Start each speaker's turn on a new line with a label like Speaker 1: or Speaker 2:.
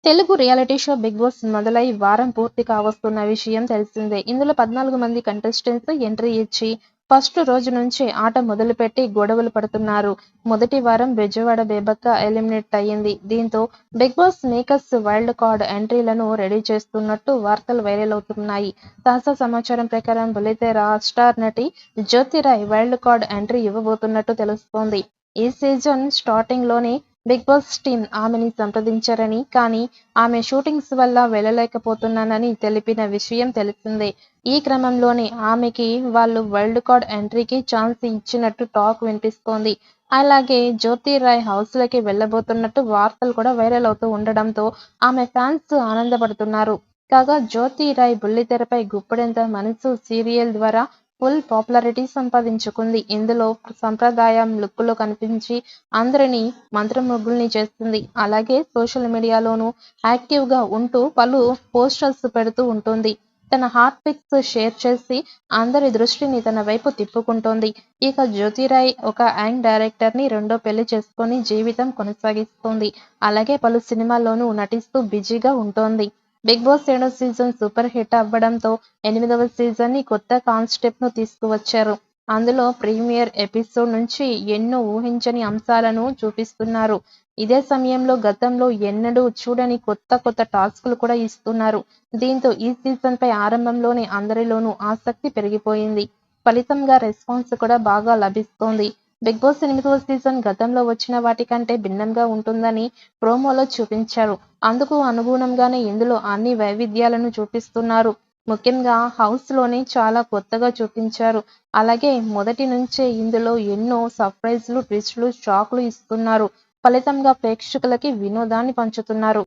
Speaker 1: Telugu reality show 'Bigg Boss' మొదలై వారం పూర్తి కావస్తున్న విషయం తెలిసిందే. ఇందులో 14 మంది కంటెస్టెంట్స్ ఎంట్రీ ఇచ్చి ఫస్ట్ రోజు నుంచే ఆట మొదలుపెట్టి గొడవలు పడుతున్నారు. మొదటి వారం బెజవాడ బేబక్క ఎలిమినేట్ అయ్యింది. దీంతో 'Bigg Boss' makers wild card ఎంట్రీలను రెడీ చేస్తున్నట్టు వార్తలు వైరల్ అవుతున్నాయి. తాజా సమాచారం ప్రకారం బుల్లితెర స్టార్ నటి జ్యోతిరాయ్ వైల్డ్ కార్డ్ ఎంట్రీ ఇవ్వబోతున్నట్టు తెలుస్తోంది. ఈ సీజన్ స్టార్టింగ్లోనే బిగ్ బాస్ టీమ్ ఆమెని సంప్రదించారని, కానీ ఆమె షూటింగ్స్ వల్ల వెళ్లలేకపోతున్నానని తెలిపిన విషయం తెలిసిందే. ఈ క్రమంలోనే ఆమెకి వాళ్ళు వైల్డ్ కార్డ్ ఎంట్రీకి ఛాన్స్ ఇచ్చినట్టు టాక్ వినిపిస్తోంది. అలాగే జ్యోతిరాయ్ హౌస్లోకి వెళ్లబోతున్నట్టు వార్తలు కూడా వైరల్ అవుతూ ఉండడంతో ఆమె ఫ్యాన్స్ ఆనందపడుతున్నారు. కాగా జ్యోతిరాయ్ బుల్లితెరపై గుప్పెడంత మనసు సీరియల్ ద్వారా ఫుల్ పాపులారిటీ సంపాదించుకుంది. ఇందులో సంప్రదాయం లుక్లో కనిపించి అందరినీ మంత్రముగ్ధుల్ని చేస్తుంది. అలాగే సోషల్ మీడియాలోనూ యాక్టివ్గా ఉంటూ పలు పోస్టర్స్ పెడుతూ ఉంటుంది. తన హాట్ పిక్స్ షేర్ చేసి అందరి దృష్టిని తన వైపు తిప్పుకుంటోంది. ఇక జ్యోతిరాయ్ ఒక యంగ్ డైరెక్టర్ని రెండో పెళ్లి చేసుకొని జీవితం కొనసాగిస్తోంది. అలాగే పలు సినిమాల్లోనూ నటిస్తూ బిజీగా ఉంటోంది. బిగ్ బాస్ 7వ సీజన్ సూపర్ హిట్ అవ్వడంతో 8వ సీజన్ని కొత్త కాన్సెప్ట్ను తీసుకువచ్చారు. అందులో ప్రీమియర్ ఎపిసోడ్ నుంచి ఎన్నో ఊహించని అంశాలను చూపిస్తున్నారు. ఇదే సమయంలో గతంలో ఎన్నడూ చూడని కొత్త టాస్క్లు కూడా ఇస్తున్నారు. దీంతో ఈ సీజన్పై ఆరంభంలోనే అందరిలోనూ ఆసక్తి పెరిగిపోయింది. ఫలితంగా రెస్పాన్స్ కూడా బాగా లభిస్తోంది. బిగ్ బాస్ 8వ సీజన్ గతంలో వచ్చిన వాటికంటే భిన్నంగా ఉంటుందని ప్రోమోలో చూపించారు. అందుకు అనుగుణంగానే ఇందులో అన్ని వైవిధ్యాలను చూపిస్తున్నారు. ముఖ్యంగా హౌస్లోనే చాలా కొత్తగా చూపించారు. అలాగే మొదటి నుంచే ఇందులో ఎన్నో సర్ప్రైజ్లు, ట్విస్టులు, షాక్లు ఇస్తున్నారు. ఫలితంగా ప్రేక్షకులకి వినోదాన్ని పంచుతున్నారు.